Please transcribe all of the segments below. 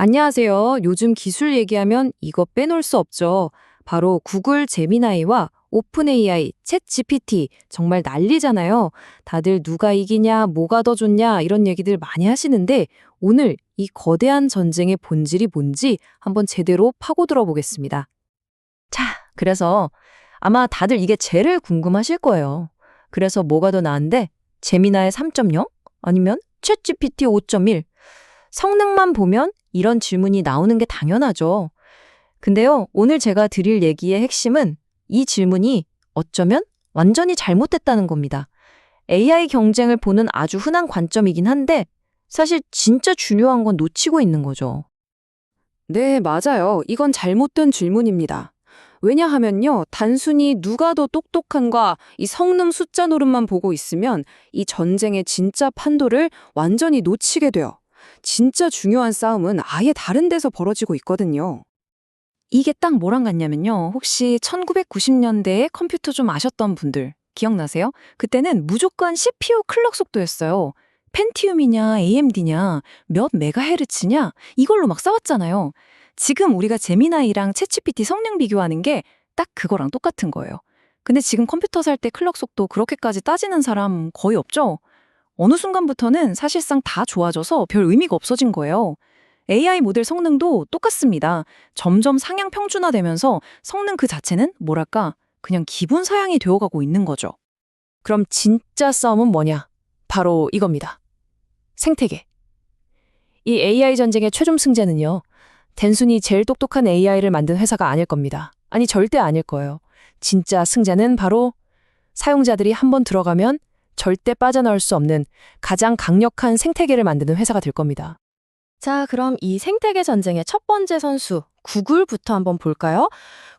안녕하세요. 요즘 기술 얘기하면 이거 빼놓을 수 없죠. 바로 구글 제미나이와 오픈 AI, 챗 GPT 정말 난리잖아요. 다들 누가 이기냐, 뭐가 더 좋냐 이런 얘기들 많이 하시는데 오늘 이 거대한 전쟁의 본질이 뭔지 한번 제대로 파고들어 보겠습니다. 자, 그래서 아마 다들 이게 제일 궁금하실 거예요. 그래서 뭐가 더 나은데? 제미나이 3.0? 아니면 챗GPT 5.1? 성능만 보면 이런 질문이 나오는 게 당연하죠. 근데요, 오늘 제가 드릴 얘기의 핵심은 이 질문이 어쩌면 완전히 잘못됐다는 겁니다. AI 경쟁을 보는 아주 흔한 관점이긴 한데 사실 진짜 중요한 건 놓치고 있는 거죠. 네, 맞아요. 이건 잘못된 질문입니다. 왜냐하면요, 단순히 누가 더 똑똑한가 이 성능 숫자 노름만 보고 있으면 이 전쟁의 진짜 판도를 완전히 놓치게 돼요. 진짜 중요한 싸움은 아예 다른 데서 벌어지고 있거든요. 이게 딱 뭐랑 같냐면요. 혹시 1990년대에 컴퓨터 좀 아셨던 분들 기억나세요? 그때는 무조건 CPU 클럭 속도였어요. 펜티움이냐 AMD냐 몇 메가헤르츠냐 이걸로 막 싸웠잖아요. 지금 우리가 제미나이랑 챗GPT 성능 비교하는 게 딱 그거랑 똑같은 거예요. 근데 지금 컴퓨터 살 때 클럭 속도 그렇게까지 따지는 사람 거의 없죠? 어느 순간부터는 사실상 다 좋아져서 별 의미가 없어진 거예요. AI 모델 성능도 똑같습니다. 점점 상향 평준화되면서 성능 그 자체는 뭐랄까 그냥 기본 사양이 되어가고 있는 거죠. 그럼 진짜 싸움은 뭐냐? 바로 이겁니다. 생태계. 이 AI 전쟁의 최종 승자는요. 단순히 제일 똑똑한 AI를 만든 회사가 아닐 겁니다. 아니, 절대 아닐 거예요. 진짜 승자는 바로 사용자들이 한번 들어가면 절대 빠져나올 수 없는 가장 강력한 생태계를 만드는 회사가 될 겁니다. 자, 그럼 이 생태계 전쟁의 첫 번째 선수, 구글부터 한번 볼까요?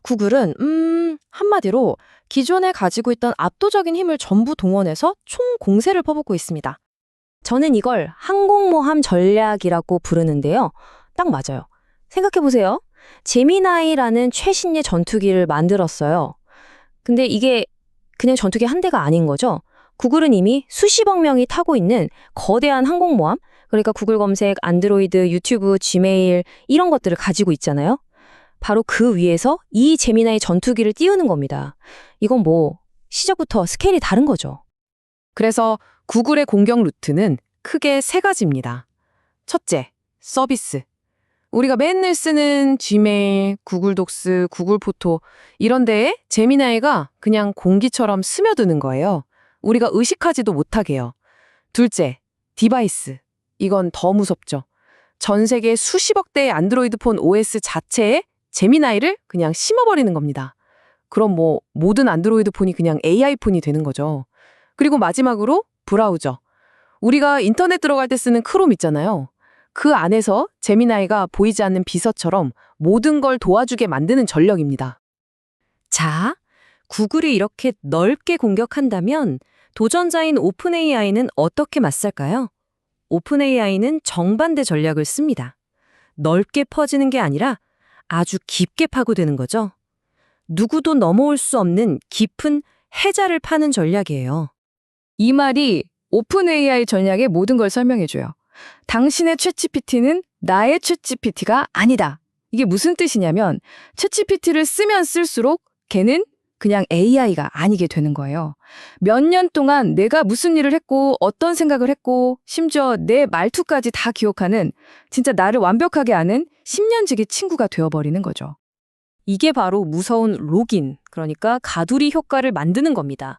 구글은, 한마디로 기존에 가지고 있던 압도적인 힘을 전부 동원해서 총공세를 퍼붓고 있습니다. 저는 이걸 항공모함 전략이라고 부르는데요. 딱 맞아요. 생각해보세요. 제미나이라는 최신의 전투기를 만들었어요. 근데 이게 그냥 전투기 한 대가 아닌 거죠. 구글은 이미 수십억 명이 타고 있는 거대한 항공모함, 그러니까 구글 검색, 안드로이드, 유튜브, 지메일 이런 것들을 가지고 있잖아요. 바로 그 위에서 이 제미나이 전투기를 띄우는 겁니다. 이건 뭐 시작부터 스케일이 다른 거죠. 그래서 구글의 공격 루트는 크게 세 가지입니다. 첫째, 서비스. 우리가 맨날 쓰는 지메일, 구글 독스, 구글 포토 이런 데에 제미나이가 그냥 공기처럼 스며드는 거예요. 우리가 의식하지도 못하게요. 둘째, 디바이스. 이건 더 무섭죠. 전 세계 수십억 대의 안드로이드 폰 OS 자체에 제미나이를 그냥 심어버리는 겁니다. 그럼 뭐 모든 안드로이드 폰이 그냥 AI 폰이 되는 거죠. 그리고 마지막으로 브라우저. 우리가 인터넷 들어갈 때 쓰는 크롬 있잖아요. 그 안에서 제미나이가 보이지 않는 비서처럼 모든 걸 도와주게 만드는 전력입니다. 자, 구글이 이렇게 넓게 공격한다면 도전자인 오픈 AI는 어떻게 맞설까요? 오픈 AI는 정반대 전략을 씁니다. 넓게 퍼지는 게 아니라 아주 깊게 파고드는 거죠. 누구도 넘어올 수 없는 깊은 해자를 파는 전략이에요. 이 말이 오픈 AI 전략의 모든 걸 설명해줘요. 당신의 챗GPT는 나의 챗GPT가 아니다. 이게 무슨 뜻이냐면 챗GPT를 쓰면 쓸수록 걔는 그냥 AI가 아니게 되는 거예요. 몇 년 동안 내가 무슨 일을 했고 어떤 생각을 했고 심지어 내 말투까지 다 기억하는 진짜 나를 완벽하게 아는 10년지기 친구가 되어버리는 거죠. 이게 바로 무서운 록인, 그러니까 가두리 효과를 만드는 겁니다.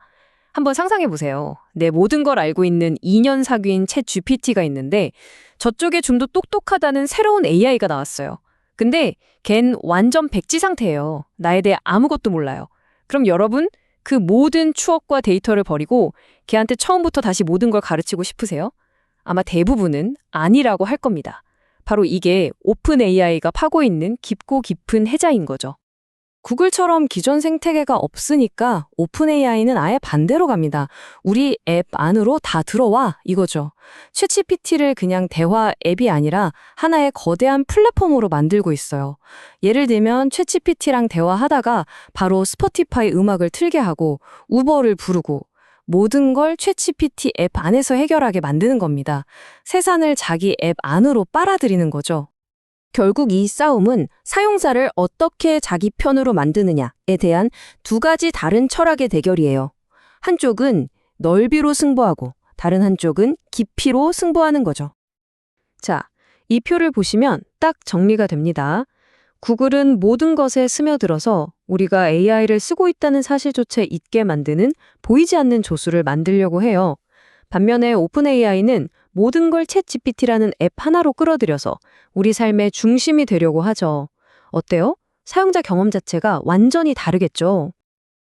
한번 상상해 보세요. 내 모든 걸 알고 있는 2년 사귄 챗 GPT가 있는데 저쪽에 좀 더 똑똑하다는 새로운 AI가 나왔어요. 근데 걘 완전 백지 상태예요. 나에 대해 아무것도 몰라요. 그럼 여러분, 그 모든 추억과 데이터를 버리고 걔한테 처음부터 다시 모든 걸 가르치고 싶으세요? 아마 대부분은 아니라고 할 겁니다. 바로 이게 오픈 AI가 파고 있는 깊고 깊은 해자인 거죠. 구글처럼 기존 생태계가 없으니까 오픈 AI는 아예 반대로 갑니다. 우리 앱 안으로 다 들어와 이거죠. 챗GPT를 그냥 대화 앱이 아니라 하나의 거대한 플랫폼으로 만들고 있어요. 예를 들면 챗GPT랑 대화하다가 바로 스포티파이 음악을 틀게 하고 우버를 부르고 모든 걸 챗GPT 앱 안에서 해결하게 만드는 겁니다. 세상을 자기 앱 안으로 빨아들이는 거죠. 결국 이 싸움은 사용자를 어떻게 자기 편으로 만드느냐에 대한 두 가지 다른 철학의 대결이에요. 한쪽은 넓이로 승부하고 다른 한쪽은 깊이로 승부하는 거죠. 자, 이 표를 보시면 딱 정리가 됩니다. 구글은 모든 것에 스며들어서 우리가 AI를 쓰고 있다는 사실조차 잊게 만드는 보이지 않는 조수를 만들려고 해요. 반면에 오픈 AI는 모든 걸 챗GPT라는 앱 하나로 끌어들여서 우리 삶의 중심이 되려고 하죠. 어때요? 사용자 경험 자체가 완전히 다르겠죠.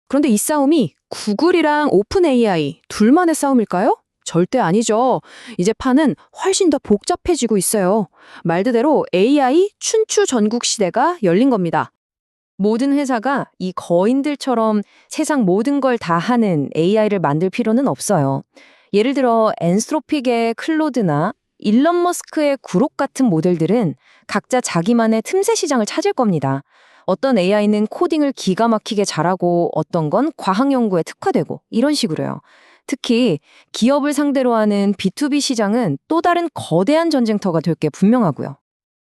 그런데 이 싸움이 구글이랑 오픈 AI 둘만의 싸움일까요? 절대 아니죠. 이제 판은 훨씬 더 복잡해지고 있어요. 말 그대로 AI 춘추 전국 시대가 열린 겁니다. 모든 회사가 이 거인들처럼 세상 모든 걸 다 하는 AI를 만들 필요는 없어요. 예를 들어 엔스트로픽의 클로드나 일론 머스크의 그록 같은 모델들은 각자 자기만의 틈새 시장을 찾을 겁니다. 어떤 AI는 코딩을 기가 막히게 잘하고 어떤 건 과학 연구에 특화되고 이런 식으로요. 특히 기업을 상대로 하는 B2B 시장은 또 다른 거대한 전쟁터가 될 게 분명하고요.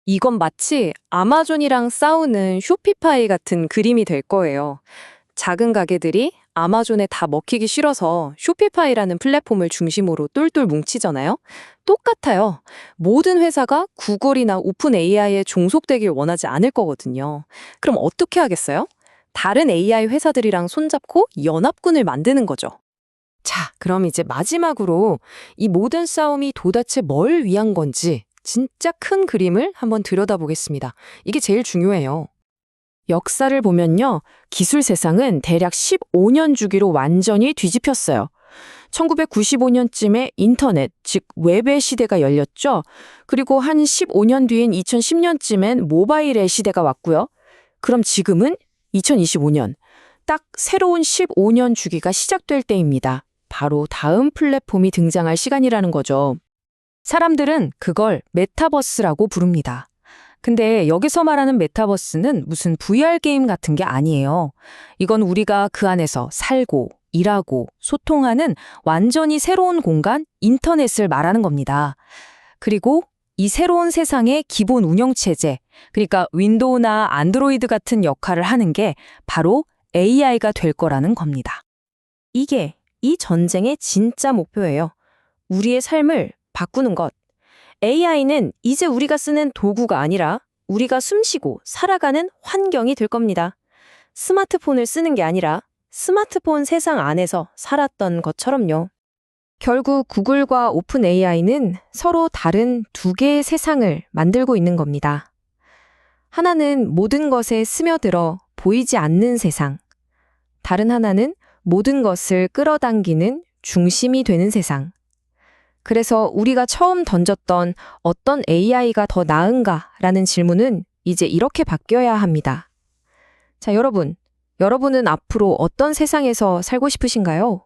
이건 마치 아마존이랑 싸우는 쇼피파이 같은 그림이 될 거예요. 작은 가게들이 아마존에 다 먹히기 싫어서 쇼피파이라는 플랫폼을 중심으로 똘똘 뭉치잖아요. 똑같아요. 모든 회사가 구글이나 오픈 AI에 종속되길 원하지 않을 거거든요. 그럼 어떻게 하겠어요? 다른 AI 회사들이랑 손잡고 연합군을 만드는 거죠. 자, 그럼 이제 마지막으로 이 모든 싸움이 도대체 뭘 위한 건지 진짜 큰 그림을 한번 들여다보겠습니다. 이게 제일 중요해요. 역사를 보면요, 기술 세상은 대략 15년 주기로 완전히 뒤집혔어요. 1995년쯤에 인터넷, 즉 웹의 시대가 열렸죠. 그리고 한 15년 뒤인 2010년쯤엔 모바일의 시대가 왔고요. 그럼 지금은 2025년, 딱 새로운 15년 주기가 시작될 때입니다. 바로 다음 플랫폼이 등장할 시간이라는 거죠. 사람들은 그걸 메타버스라고 부릅니다. 근데 여기서 말하는 메타버스는 무슨 VR 게임 같은 게 아니에요. 이건 우리가 그 안에서 살고, 일하고, 소통하는 완전히 새로운 공간, 인터넷을 말하는 겁니다. 그리고 이 새로운 세상의 기본 운영체제, 그러니까 윈도우나 안드로이드 같은 역할을 하는 게 바로 AI가 될 거라는 겁니다. 이게 이 전쟁의 진짜 목표예요. 우리의 삶을 바꾸는 것. AI는 이제 우리가 쓰는 도구가 아니라 우리가 숨쉬고 살아가는 환경이 될 겁니다. 스마트폰을 쓰는 게 아니라 스마트폰 세상 안에서 살았던 것처럼요. 결국 구글과 오픈 AI는 서로 다른 두 개의 세상을 만들고 있는 겁니다. 하나는 모든 것에 스며들어 보이지 않는 세상. 다른 하나는 모든 것을 끌어당기는 중심이 되는 세상. 그래서 우리가 처음 던졌던 어떤 AI가 더 나은가라는 질문은 이제 이렇게 바뀌어야 합니다. 자, 여러분은 앞으로 어떤 세상에서 살고 싶으신가요?